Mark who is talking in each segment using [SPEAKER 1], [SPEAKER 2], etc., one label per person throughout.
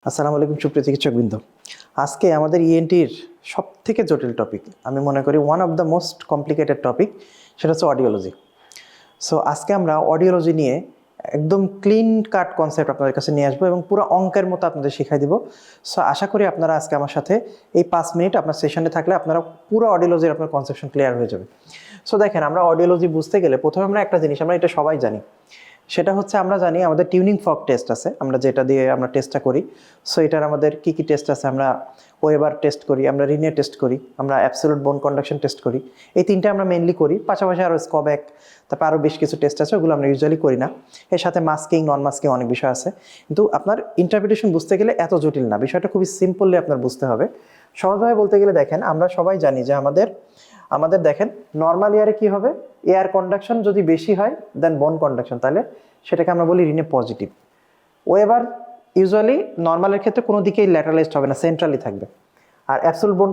[SPEAKER 1] আসসালামু আলাইকুম সুপ্রিয় চিকিৎসকবৃন্দ। আজকে আমাদের ইএনটির সবথেকে জটিল টপিক, আমি মনে করি one of the most complicated topic, সেটা হচ্ছে অডিওলজি। সো আজকে আমরা অডিওলজি নিয়ে একদম ক্লিন কাট কনসেপ্ট আপনাদের কাছে নিয়ে আসবো এবং পুরো অঙ্কের মতো আপনাদের শেখাই দিব। সো আশা করি আপনারা আজকে আমার সাথে এই 5 মিনিট আপনার সেশনে থাকলে আপনারা পুরো অডিওলজির আপনার কনসেপশন ক্লিয়ার হয়ে যাবে। সো দেখেন, আমরা অডিওলজি বুঝতে গেলে প্রথমে আমরা একটা জিনিস, আমরা এটা সবাই জানি, সেটা হচ্ছে আমরা জানি আমাদের টিউনিং ফর্ক টেস্ট আছে, আমরা যেটা দিয়ে আমরা টেস্টটা করি। সো এটার আমাদের কি কি টেস্ট আছে, আমরা ওয়েবার টেস্ট করি, আমরা রিনে টেস্ট করি, আমরা অ্যাবসোলুট বোন কন্ডাকশন টেস্ট করি। এই তিনটা আমরা মেনলি করি, পাশাপাশি আরও স্কব্যাক, তারপর আরও বেশ কিছু টেস্ট আছে, ওগুলো আমরা ইউজুয়ালি করি না। এর সাথে মাস্কিং, নন মাস্কিং অনেক বিষয় আছে, কিন্তু আপনার ইন্টারপ্রিটেশন বুঝতে গেলে এত জটিল না, বিষয়টা খুবই সিম্পললি আপনার বুঝতে হবে। সহজভাবে বলতে গেলে দেখেন, আমরা সবাই জানি যে আমাদের দেখেন নর্মাল এয়ারে কি হবে, এয়ার কন্ডাকশন যদি বেশি হয় দেন বোন কন্ডাকশন, তাহলে সেটাকে আমরা বলি রিনে পজিটিভ। ওয়েবার ইউজুয়ালি নর্মালের ক্ষেত্রে কোনো দিকেই ল্যাটারালাইজড হবে না, সেন্ট্রালি থাকবে। আর অ্যাবসোলুট বোন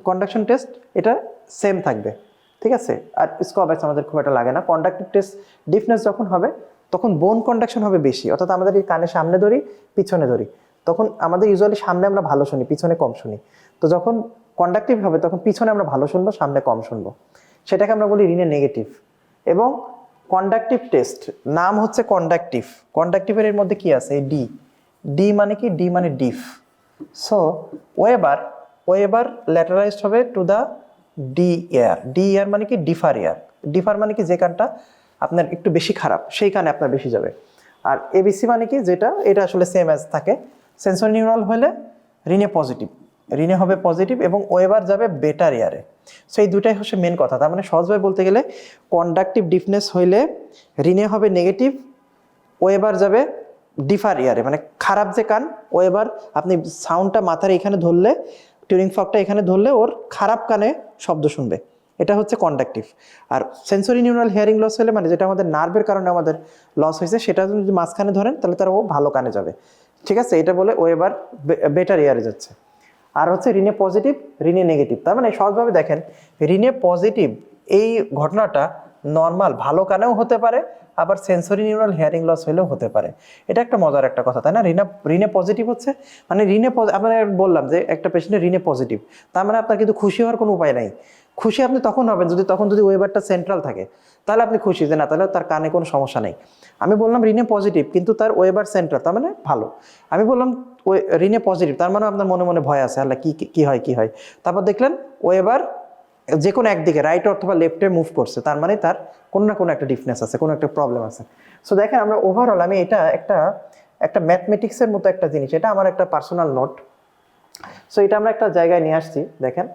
[SPEAKER 1] কন্ডাকশন টেস্ট এটা সেম থাকবে, ঠিক আছে। আর স্কব্যাক্স আমাদের খুব একটা লাগে না। কন্ডাক্টিভ টেস্ট ডিফনেস যখন হবে তখন বোন কন্ডাকশন হবে বেশি, অর্থাৎ আমাদের এই কানে সামনে ধরি পিছনে ধরি, তখন আমাদের ইউজুয়ালি সামনে আমরা ভালো শুনি, পিছনে কম শুনি। তো যখন কন্ডাক্টিভ হবে তখন পিছনে আমরা ভালো শুনবো, সামনে কম শুনবো, সেটাকে আমরা বলি রিনে নেগেটিভ। এবং কন্ডাক্টিভ টেস্ট নাম হচ্ছে কন্ডাক্টিভ। কন্ডাক্টিভের এর মধ্যে কি আছে, ডি। ডি মানে কি, ডি মানে ডিফ। সো ওয়েবার ল্যাটারাইজড হবে to the D air. D air মানে কি, ডিফার এয়ার। ডিফার মানে কি, যে কানটা আপনার একটু বেশি খারাপ সেই কানে আপনার বেশি যাবে। আর এবিসি মানে কি, যেটা এটা আসলে সেম অ্যাজ থাকে। সেন্সর নিউরাল হলে রিনে পজিটিভ, রিনে হবে পজিটিভ এবং ওয়েবার যাবে বেটার এয়ারে। সো এই দুটাই হচ্ছে মেন কথা। তার মানে সহজভাবে বলতে গেলে কন্ডাক্টিভ ডিফনেস হইলে রিনে হবে নেগেটিভ, ওয়েবার যাবে ডিফার ইয়ারে, মানে খারাপ যে কান, ওয়েবার আপনি সাউন্ডটা মাথার এখানে ধরলে, টিউনিং ফর্কটা এখানে ধরলে ওর খারাপ কানে শব্দ শুনবে, এটা হচ্ছে কন্ডাক্টিভ। আর সেন্সরি নিউরাল হিয়ারিং লস হলে, মানে যেটা আমাদের নার্ভের কারণে আমাদের লস হয়েছে, সেটা যদি মাঝখানে ধরেন তাহলে তার ও ভালো কানে যাবে, ঠিক আছে। এটা বলে ওয়েবার বেটার ইয়ারে যাচ্ছে। আর হচ্ছে রিনে পজিটিভ, রিনে নেগেটিভ। তার মানে সহজভাবে দেখেন, রিনে পজিটিভ এই ঘটনাটা নর্মাল ভালো কানেও হতে পারে, আবার সেন্সরি নিউরাল হিয়ারিং লস হলেও হতে পারে। এটা একটা মজার একটা কথা, তাই না। রিনে পজিটিভ হচ্ছে মানে আপনার বললাম যে একটা পেশেন্টের রিনে পজিটিভ, তার মানে আপনার কিন্তু খুশি হওয়ার কোনো উপায় নাই। খুশি আপনি তখন হবেন যদি ওয়েবারটা সেন্ট্রাল থাকে, তাহলে আপনি খুশি যে না, তাহলে তার কানে কোনো সমস্যা নেই। আমি বললাম রিনে পজিটিভ কিন্তু তার ওয়েবার সেন্ট্রাল, তার মানে ভালো। আমি বললাম রিনে পজিটিভ, তার মানে আপনার মনে মনে ভয় আছে, আল্লাহ কি হয়। তারপর দেখলেন ওয়েবার যে কোনো একদিকে রাইট অথবা লেফটে মুভ করছে, তার মানে তার কোনো না কোনো একটা ডিফনেস আছে, কোনো একটা প্রবলেম আছে। সো দেখেন, আমরা ওভারঅল, আমি এটা একটা ম্যাথমেটিক্সের মতো একটা জিনিস, এটা আমার একটা পার্সোনাল নোট। সো এটা আমরা একটা জায়গায় নিয়ে আসছি, দেখেন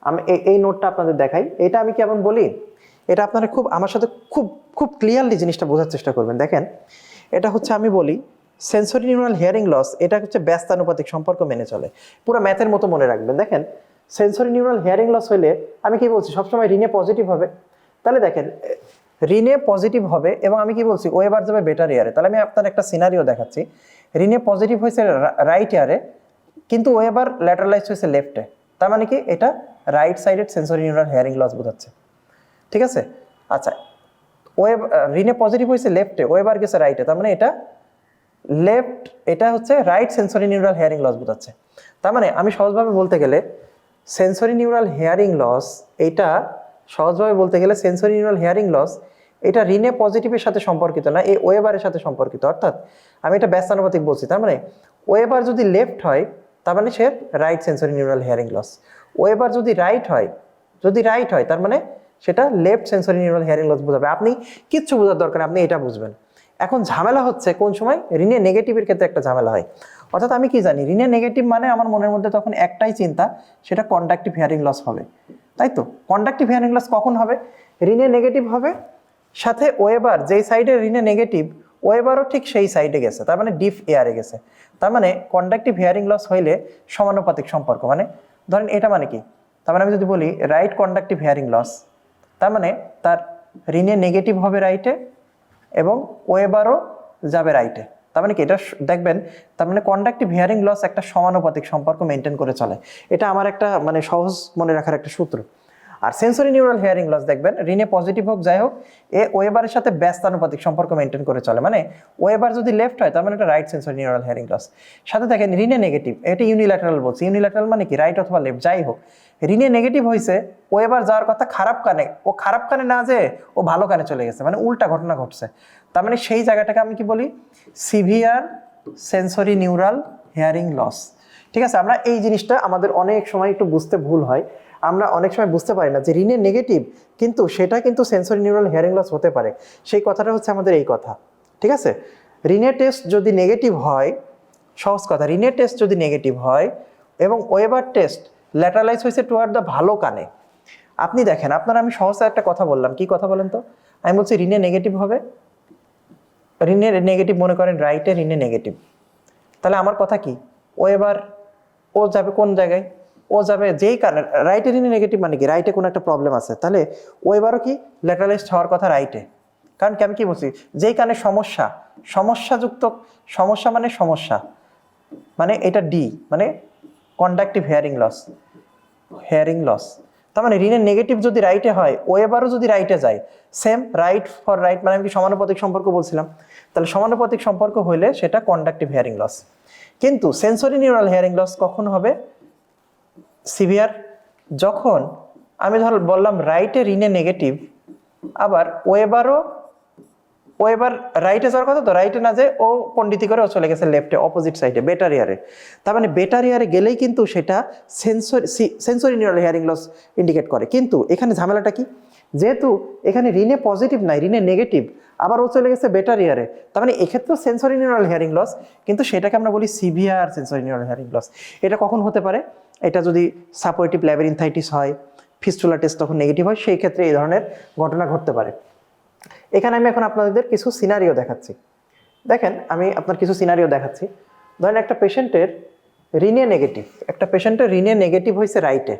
[SPEAKER 1] আমি এই নোটটা আপনাদের দেখাই। এটা আমি কেমন বলি, এটা আপনারা খুব আমার সাথে খুব খুব ক্লিয়ারলি জিনিসটা বোঝার চেষ্টা করবেন। দেখেন, এটা হচ্ছে আমি বলি সেন্সরি নিউরাল হিয়ারিং লস, এটা হচ্ছে ব্যস্তানুপাতিক সম্পর্ক মেনে চলে, পুরো ম্যাথের মতো মনে রাখবেন। দেখেন, সেন্সরি নিউরাল হিয়ারিং লস হলে আমি কি বলছি, সবসময় রিনে পজিটিভ হবে। তাহলে দেখেন, রিনে পজিটিভ হবে এবং আমি কি বলছি, ওয়েবার যাবে বেটার ইয়ারে। তাহলে আমি আপনার একটা সিনারিও দেখাচ্ছি। রিনে পজিটিভ হয়েছে রাইট ইয়ারে, কিন্তু ওয়েবার ল্যাটারালাইজ হয়েছে লেফটে, তার মানে কি, এটা right sided sensory neural hearing loss বোঝাচ্ছে, ঠিক আছে। আচ্ছা, রিনে পজিটিভ হয়েছে লেফটে, ওয়েবার গেছে রাইটে, তার মানে এটা হচ্ছে right sensory neural hearing loss বোঝাচ্ছে। তার মানে আমি সহজভাবে বলতে গেলে সেন্সরি নিউরাল হিয়ারিং লস, এটা সহজভাবে বলতে গেলে সেন্সরি নিউরাল হিয়ারিং লস এটা রিনে পজিটিভের সাথে সম্পর্কিত না, এই ওয়েবারের সাথে সম্পর্কিত। অর্থাৎ আমি এটা ব্যস্তানুপাতিক বলছি, তার মানে ওয়েবার যদি লেফট হয় তার মানে সে right sensory neural hearing loss. Weber যদি রাইট হয় তার মানে সেটা left sensory neural hearing loss বোঝাবে। আপনি কিচ্ছু বোঝার দরকার, আপনি এটা বুঝবেন। এখন ঝামেলা হচ্ছে কোন সময়, রিনে নেগেটিভের ক্ষেত্রে একটা ঝামেলা হয়। অর্থাৎ আমি কি জানি, রিনে নেগেটিভ মানে আমার মনের মধ্যে তখন একটাই চিন্তা, সেটা কন্ডাক্টিভ হিয়ারিং লস হবে, তাই তো। কন্ডাক্টিভ হিয়ারিং লস কখন হবে, রিনে নেগেটিভ হবে, সাথে ওয়েবার যেই সাইডে রিনে নেগেটিভ, ওয়েবারও ঠিক সেই সাইডে গেছে, তার মানে ডিফ এয়ারে গেছে। তার মানে কন্ডাক্টিভ হিয়ারিং লস হইলে সমানুপাতিক সম্পর্ক, মানে ধরেন এটা মানে কি, তার মানে আমি যদি বলি রাইট কন্ডাক্টিভ হিয়ারিং লস, তার মানে তার রিনে নেগেটিভ হবে রাইটে এবং ওয়েবারও যাবে রাইটে। তার মানে কি, এটা দেখবেন, তার মানে কন্ডাক্টিভ হিয়ারিং লস একটা সমানুপাতিক সম্পর্ক মেনটেন করে চলে। এটা আমার একটা মানে সহজ মনে রাখার একটা সূত্র। আর সেন্সরি নিউরাল হিয়ারিং লস দেখবেন রিনে পজিটিভ হোক যাই হোক এ ওয়েবারের সাথে ব্যস্তানুপাতিক সম্পর্ক মেনটেন করে চলে, মানে ওয়েবার যদি লেফট হয় তার মানে এটা right sensory neural hearing loss. সাথে দেখেন রিনে নেগেটিভ, এটা ইউনিল্যাটারাল বলছে, ইউনিল্যাটারাল মানে কি রাইট অথবা লেফট যাই হোক, রিনে নেগেটিভ হয়েছে ওয়েবার যাওয়ার কথা খারাপ কানে, ও খারাপ কানে না যেয়ে ও ভালো কানে চলে গেছে, মানে উল্টা ঘটনা ঘটছে। তার মানে সেই জায়গাটাকে আমি কি বলি, severe sensory neural hearing loss. ঠিক আছে, আমরা এই জিনিসটা আমাদের অনেক সময় একটু বুঝতে ভুল হয়, আমরা অনেক সময় বুঝতে পারি না যে রিনে নেগেটিভ কিন্তু সেটা কিন্তু সেন্সরি নিউরাল হিয়ারিং লস হতে পারে, সেই কথাটা হচ্ছে আমাদের এই কথা। ঠিক আছে, রিনে টেস্ট যদি নেগেটিভ হয়, সহজ কথা, রিনে টেস্ট যদি নেগেটিভ হয় এবং ওয়েবার টেস্ট ল্যাটারালাইজ হয়েছে টুয়ার্ড দ্য ভালো কানে, আপনি দেখেন আপনার আমি সহজে একটা কথা বললাম, কি কথা বলেন তো, আমি বলছি রিনে নেগেটিভ হবে, রিনে নেগেটিভ মনে করেন রাইটে রিনে নেগেটিভ, তাহলে আমার কথা কি, ওয়েবার ও যাবে কোন জায়গায়, ও যাবে যেই কানে, রাইটে রিনে নেগেটিভ মানে কি রাইটে কোনো একটা প্রবলেম আছে, তাহলে ও এবারও কি ল্যাটারালাইজড হওয়ার কথা রাইটে, কারণ কি আমি কি বলছি, যেই কানে সমস্যা, সমস্যাযুক্ত, সমস্যা মানে সমস্যা, মানে এটা ডি মানে conductive hearing loss, hearing loss. তার মানে রিনের নেগেটিভ যদি রাইটে হয়, ও এবারও যদি রাইটে যায়, সেম রাইট ফর রাইট, মানে আমি কি সমানুপাতিক সম্পর্ক বলছিলাম, তাহলে সমানুপাতিক সম্পর্ক হইলে সেটা কন্ডাক্টিভ হিয়ারিং লস। কিন্তু সেন্সরি নিউরাল হিয়ারিং লস কখন হবে, সিভিয়ার, যখন আমি ধর বললাম রাইটে রিনে নেগেটিভ, আবার ও এবার রাইটে যাওয়ার কথা, তো রাইটে না যে ও পন্ডিতি করে ও চলে গেছে লেফটে অপোজিট সাইডে বেটার ইয়ারে, তার মানে বেটার ইয়ারে গেলেই কিন্তু সেটা sensory neural hearing loss indicate করে। কিন্তু এখানে ঝামেলাটা কি, যেহেতু এখানে রিনে পজিটিভ নাই রিনে নেগেটিভ, আবার ও চলে গেছে বেটার ইয়ারে, তার মানে এক্ষেত্রেও সেন্সরি নিউরাল হিয়ারিং লস, কিন্তু সেটাকে আমরা বলি severe sensory neural hearing loss. এটা কখন হতে পারে, এটা যদি সাপোর্টিভ ল্যাবিরিনথাইটিস হয়, ফিস্টুলা টেস্ট তখন নেগেটিভ হয়, সেই ক্ষেত্রে এই ধরনের ঘটনা ঘটতে পারে। এখানে আমি এখন আপনাদের কিছু সিনারিও দেখাচ্ছি, দেখেন আমি আপনার কিছু সিনারিও দেখাচ্ছি। ধরেন একটা পেশেন্টের রিনে নেগেটিভ, একটা পেশেন্টের রিনে নেগেটিভ হয়েছে রাইটে,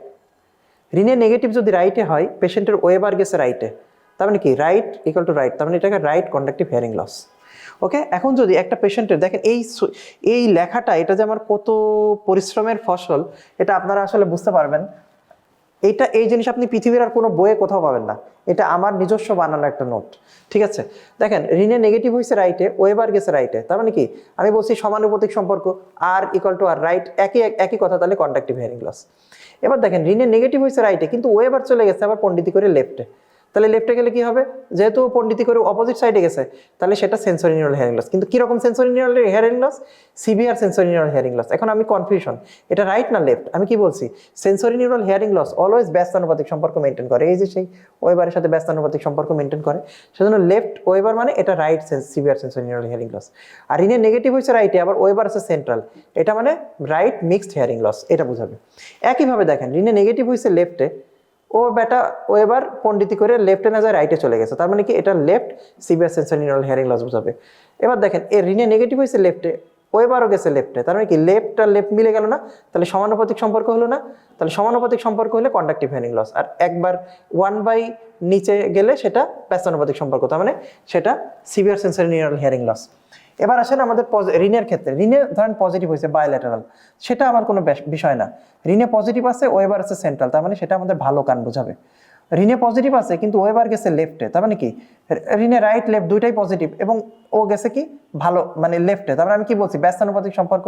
[SPEAKER 1] রিনে নেগেটিভ যদি রাইটে হয়, পেশেন্টের ওয়েবার গেছে রাইটে, তার মানে কি রাইট ইকুয়াল টু রাইট, তার মানে এটাকে রাইট কন্ডাক্টিভ হিয়ারিং লস। ওকে, এখন যদি একটা পেশেন্টের দেখেন এই লেখাটা, এটা যে আমার কত পরিশ্রমের ফসল, এটা আপনারা আসলে বুঝতে পারবেন। এই জিনিস আপনি পৃথিবীর আর কোনো বইয়ে কোথাও পাবেন না, এটা আমার নিজস্ব বানানো একটা নোট। ঠিক আছে, দেখেন রিনে নেগেটিভ হয়েছে রাইটে, ওয়েবার গেছে রাইটে, তার মানে কি আমি বলছি সমানুপাতিক সম্পর্ক, আর ইকুয়াল টু আর রাইট, একই কথা, তাহলে কন্ডাক্টিভ হিয়ারিং লস। এবার দেখেন রিনে নেগেটিভ হয়েছে রাইটে, কিন্তু ওয়েবার চলে গেছে আবার পন্ডিতি করে লেফটে, তাহলে লেফটে গেলে কি হবে, যেহেতু পন্ডিতি করে অপোজিট সাইডে গেছে, তাহলে সেটা সেন্সরি নিউরাল হিয়ারিং লস। কিন্তু কিরকম sensory neural hearing loss, severe sensory neural hearing loss. এখন আমি কনফিউশন, এটা রাইট না লেফট, আমি কি বলছি, sensory neural hearing loss always ব্যস্তানুপাতিক সম্পর্ক মেনটেন করে, এই যে সেই ওয়েবারের সাথে ব্যস্তানুপাতিক সম্পর্ক মেনটেন করে, সেজন্য লেফট ওয়েবার মানে এটা right severe sensory neural hearing loss. আর রিনে নেগেটিভ হয়েছে রাইটে, আবার ওয়েবার আছে সেন্ট্রাল, এটা মানে রাইট মিক্সড হিয়ারিং লস, এটা বোঝাবে। একইভাবে দেখেন রিনে নেগেটিভ হয়েছে লেফটে, ও বেটা ও এবার পন্ডিতি করে লেফটে না যায় রাইটে চলে গেছে, তার মানে কি এটা left severe sensory neural hearing loss বোঝাবে। এবার দেখেন এর রিনে নেগেটিভ হয়েছে লেফটে, ও এবারও গেছে লেফটে, তার মানে কি লেফট আর লেফট মিলে গেল না, তাহলে সমানুপাতিক সম্পর্ক হলো না, তাহলে সমানুপাতিক সম্পর্ক হলে কন্ডাক্টিভ হিয়ারিং লস। আর একবার 1/, নিচে গেলে সেটা ব্যস্তানুপাতিক সম্পর্ক, তার মানে সেটা severe sensory neural hearing loss. এবার আসেন আমাদের রিনের ক্ষেত্রে, রিনে ধরেন পজিটিভ হয়েছে বায়োল্যাটারাল, সেটা আমার কোনো বিষয় না, রিনে পজিটিভ আছে ওয়েবার আছে সেন্ট্রাল, তার মানে সেটা আমাদের ভালো কান বোঝাবে। রিনে পজিটিভ আছে কিন্তু ওয়েবার গেছে লেফটে, তার মানে কি রিনে রাইট লেফট দুইটাই পজিটিভ এবং ও গেছে কি ভালো মানে লেফটে, তার মানে আমি কি বলছি ব্যস্তানুপাতিক সম্পর্ক।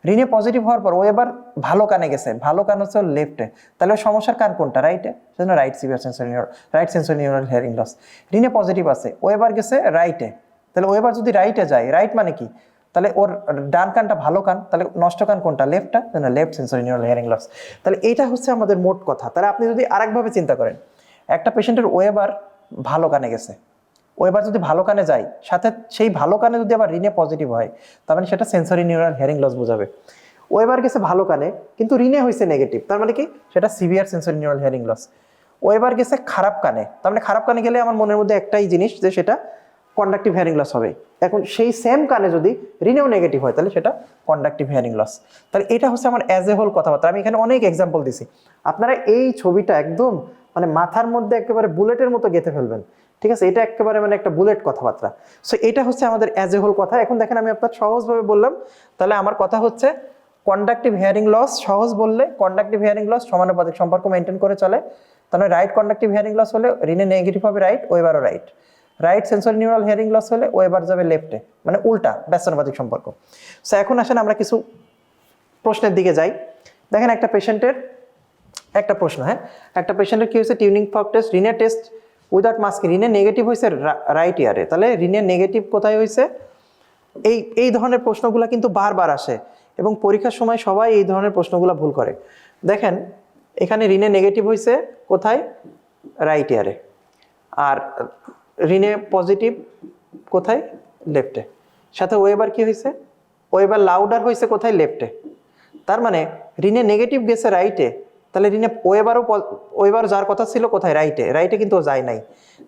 [SPEAKER 1] রিনে পজিটিভ হওয়ার পর ওয়েবার ভালো কানে গেছে, ভালো কান হচ্ছে লেফটে, তাহলে সমস্যার কান কোনটা, রাইটে, সেজন্য right severe sensory neural, right sensory neural hearing loss. Rinne positive আছে ওয়েবার গেছে রাইটে, তাহলে ও এবার যদি রাইটে যায়, রাইট মানে কি, তাহলে ওর ডান কানটা ভালো কান, তাহলে নষ্ট কান কোনটা, লেফটটা, left sensory neural hearing loss. তাহলে এইটা হচ্ছে আমাদের মোট কথা। তাহলে আপনি যদি আরেকভাবে চিন্তা করেন, একটা পেশেন্টের ওয়েবার ভালো কানে গেছে, ওয়েবার যদি ভালো কানে যায়, সাথে সেই ভালো কানে যদি আবার রিনে পজিটিভ হয়, তার মানে সেটা সেন্সরি নিউরাল হিয়ারিং লস বোঝাবে। ওয়েবার গেছে ভালো কানে কিন্তু রিনে হয়েছে নেগেটিভ, তার মানে কি সেটা severe sensory neural hearing loss. Weber গেছে খারাপ কানে, তার মানে খারাপ কানে গেলে আমার মনের মধ্যে একটাই জিনিস যে সেটা কন্ডাক্টিভ হিয়ারিং লস হবে। এখন সেই সেম কানে যদি রিনেও নেগেটিভ হয়, তাহলে সেটা কন্ডাক্টিভ হিয়ারিং লস। তাহলে এটা হচ্ছে আমার অ্যাজ এ হোল কথাবার্তা। আমি এখানে অনেক এক্সাম্পল দিছি, আপনারা এই ছবিটা একদম মানে মাথার মধ্যে একেবারে বুলেটের মতো গেঁথে ফেলবেন। ঠিক আছে, এটা একেবারে মানে একটা বুলেট কথাবার্তা। সো এটা হচ্ছে আমাদের অ্যাজ এ হোল কথা। এখন দেখেন আমি আপনার সহজভাবে বললাম, তাহলে আমার কথা হচ্ছে কন্ডাক্টিভ হিয়ারিং লস, সহজ বললে কন্ডাক্টিভ হিয়ারিং লস সমানুপাতিক সম্পর্ক মেনটেন করে চলে। তাহলে রাইট কন্ডাক্টিভ হিয়ারিং লস হলে রিনে নেগেটিভ হবে রাইট, ওয়েবারও right. Right sensory neural hearing loss হলে ওয়েবার যাবে লেফটে, মানে উল্টা ব্যস্তানুপাতিক সম্পর্ক। সো এখন আসেন আমরা কিছু প্রশ্নের দিকে যাই। দেখেন একটা পেশেন্টের একটা প্রশ্ন, হ্যাঁ, একটা পেশেন্টের কি হয়েছে tuning fork test, Rinne test without masking, Rinne negative হয়েছে রাইট ইয়ারে। তাহলে রিনে নেগেটিভ কোথায় হয়েছে? এই ধরনের প্রশ্নগুলো কিন্তু বারবার আসে এবং পরীক্ষার সময় সবাই এই ধরনের প্রশ্নগুলো ভুল করে। দেখেন এখানে রিনে নেগেটিভ হয়েছে কোথায়? রাইট ইয়ারে। আর রিনে পজিটিভ কোথায়? লেফটে। সাথে ওয়েবার কি হয়েছে? ওয়েবার লাউডার হয়েছে কোথায়? লেফটে। তার মানে রিনে নেগেটিভ গেছে রাইটে, তাহলে রিনে ওয়েবারও যার কথা ছিল কোথায়? রাইটে। রাইটে কিন্তু ও যায় নাই,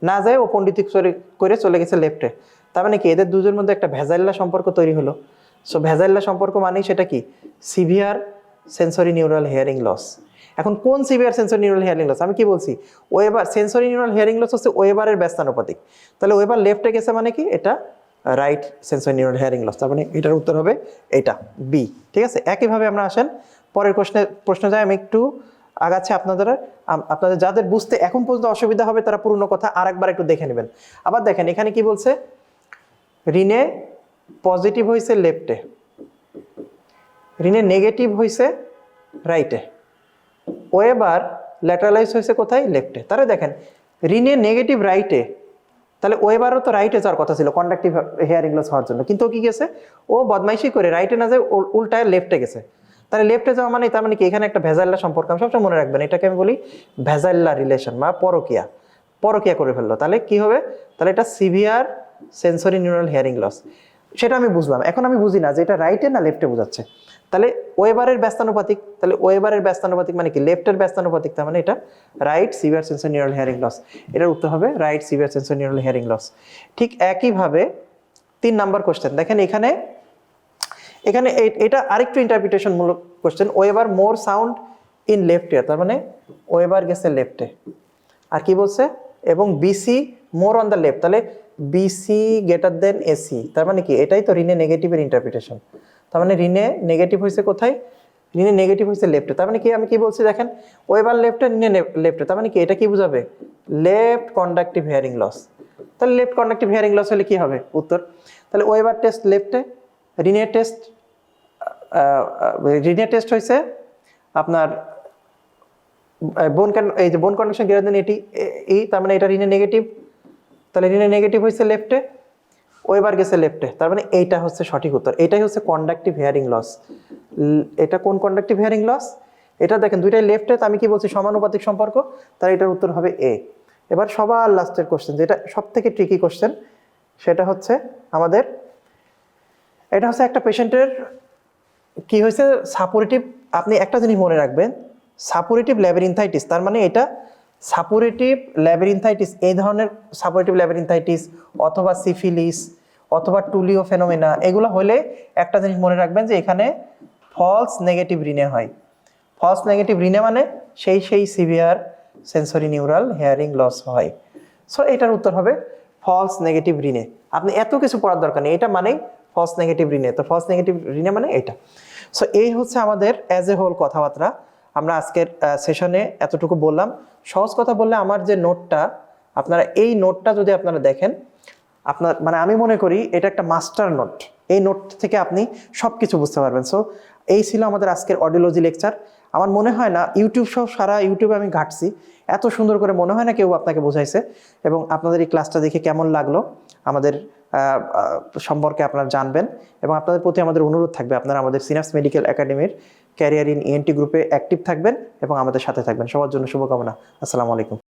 [SPEAKER 1] না যায় ও পণ্ডিতি করে চলে গেছে লেফটে। তার মানে কি এদের দুজনের মধ্যে একটা ভেজাইল্লা সম্পর্ক তৈরি হলো। সো ভেজাইল্লা সম্পর্ক মানেই সেটা কি? Severe sensory neural hearing loss. এখন কোন severe sensory neural hearing loss? আমি কি বলছি? Weber sensory neural hearing loss হচ্ছে ওয়েবারের ব্যস্তানুপাতিক। তাহলে ওয়েবার লেফটে গেছে মানে কি? এটা right sensory neural hearing loss. তার মানে এটার উত্তর হবে এটা বি। ঠিক আছে, একইভাবে আমরা আসেন পরের প্রশ্ন যাই। আমি একটু আগাচ্ছি, আপনাদের যাদের বুঝতে এখন পর্যন্ত অসুবিধা হবে তারা পুরনো কথা আরেকবার একটু দেখে নেবেন। আবার দেখেন এখানে কি বলছে? রিনে পজিটিভ হয়েছে লেফটে, রিনে নেগেটিভ হয়েছে রাইটে, ওয়েবার ল্যাটারালাইজ হয়েছে কোথায়? লেফটে। তাহলে দেখেন রিনে নেগেটিভ রাইটে, তাহলে ওয়েবারও তো রাইটে যাওয়ার কথা ছিল কন্ডাক্টিভ হিয়ারিং লস হওয়ার জন্য, কিন্তু ও কি গেছে? ও বদমাইশি করে রাইটে না যায় উল্টায় লেফটে গেছে। তাহলে লেফটে যাওয়া মানে তার মানে কি এখানে একটা ভেজাইল্লা সম্পর্ক। আমি সবসময় মনে রাখবেন এটাকে আমি বলি ভেজাইল্লা রিলেশন বা পরকিয়া করে ফেললো। তাহলে কি হবে? তাহলে এটা severe sensory neural hearing loss. সেটা আমি বুঝলাম, এখন আমি বুঝি না যে এটা রাইটে না লেফটে বোঝাচ্ছে। তাহলে ওয়েবারের ব্যস্তানুপাতিক, তাহলে ওয়েবারের ব্যস্তানুপাতিক মানে কি? লেফটের ব্যস্তানুপাতিক, তার মানে এটা right severe sensory neural hearing loss. এটার উত্তর হবে right severe sensory neural hearing loss. ঠিক একইভাবে 3 নাম্বার কোশ্চেন দেখেন এখানে এটা আরেকটু ইন্টারপ্রিটেশন মূলক question. Weber more sound in left ear, তার মানে ওয়েবার গেছে লেফটে। আর কি বলছে? এবং BC more on the left, তাহলে বিসি গ্রেটার দেন এসি, তার মানে কি এটাই তো রিনে নেগেটিভের ইন্টারপ্রিটেশন। তার মানে রিনে নেগেটিভ হয়েছে কোথায়? রিনে নেগেটিভ হয়েছে লেফটে। তার মানে কি আমি কি বলছি দেখেন, ওয়েবার লেফটে রিনে লেফটে, তার মানে কি এটা কি বুঝাবে? Left conductive hearing loss. তাহলে লেফট কন্ডাক্টিভ হিয়ারিং লস হলে কি হবে উত্তর? তাহলে ওয়েবার টেস্ট লেফটে, রিনে টেস্ট হয়েছে আপনার বোন কন্ডাকশন গ্রেটার দেন এই, তার মানে এটা রিনে নেগেটিভ, তাহলে রিনে নেগেটিভ হয়েছে লেফটে, ওয়েবার গেছে লেফটে, তার মানে এইটা হচ্ছে সঠিক উত্তর। এটাই হচ্ছে কন্ডাক্টিভ হিয়ারিং লস। এটা কোন কন্ডাক্টিভ হিয়ারিং লস? এটা দেখেন দুইটাই লেফটে, তো আমি কি বলছি? সমানুপাতিক সম্পর্ক, তার এটার উত্তর হবে এ। এবার সবার লাস্টের কোশ্চেন, যেটা সব থেকে ট্রিকি কোশ্চেন, সেটা হচ্ছে আমাদের এটা হচ্ছে একটা পেশেন্টের কি হয়েছে? সাপোরেটিভ। আপনি একটা জিনিস মনে রাখবেন, সাপোরেটিভ ল্যাবিরিনথাইটিস, তার মানে এটা সাপোরেটিভ ল্যাবিরিনথাইটিস, এই ধরনের সাপোরেটিভ ল্যাবিরিনথাইটিস অথবা সিফিলিস অথবা টুলিও ফেনোমেনা, এগুলো হলে একটা জিনিস মনে রাখবেন যে এখানে ফলস নেগেটিভ রিনে হয়। ফলস নেগেটিভ রিনে মানে সেই severe sensory neural hearing loss হয়। সো এটার উত্তর হবে ফলস নেগেটিভ রিনে। আপনি এত কিছু পড়ার দরকার নেই, এটা মানেই ফলস নেগেটিভ রিনে। তো ফলস নেগেটিভ রিনে মানে এটা। সো এই হচ্ছে আমাদের অ্যাজ এ হোল কথাবার্তা। আমরা আজকের সেশনে এতটুকু বললাম। সহজ কথা বললে আমার যে নোটটা, আপনারা এই নোটটা যদি আপনারা দেখেন, আপনার মানে আমি মনে করি এটা একটা মাস্টার নোট। এই নোট থেকে আপনি সব কিছু বুঝতে পারবেন। সো এই ছিল আমাদের আজকের অডিওলজি লেকচার। আমার মনে হয় না ইউটিউব সহ সারা ইউটিউবে আমি ঘাটছি, এত সুন্দর করে মনে হয় না কেউ আপনাকে বোঝাইছে। এবং আপনাদের এই ক্লাসটা দেখে কেমন লাগলো আমাদের সম্পর্কে আপনারা জানবেন। এবং আপনাদের প্রতি আমাদের অনুরোধ থাকবে আপনারা আমাদের সিনাপস মেডিকেল একাডেমির ক্যারিয়ার ইন ইএনটি গ্রুপে অ্যাক্টিভ থাকবেন এবং আমাদের সাথে থাকবেন। সবার জন্য শুভকামনা। আসসালামু আলাইকুম।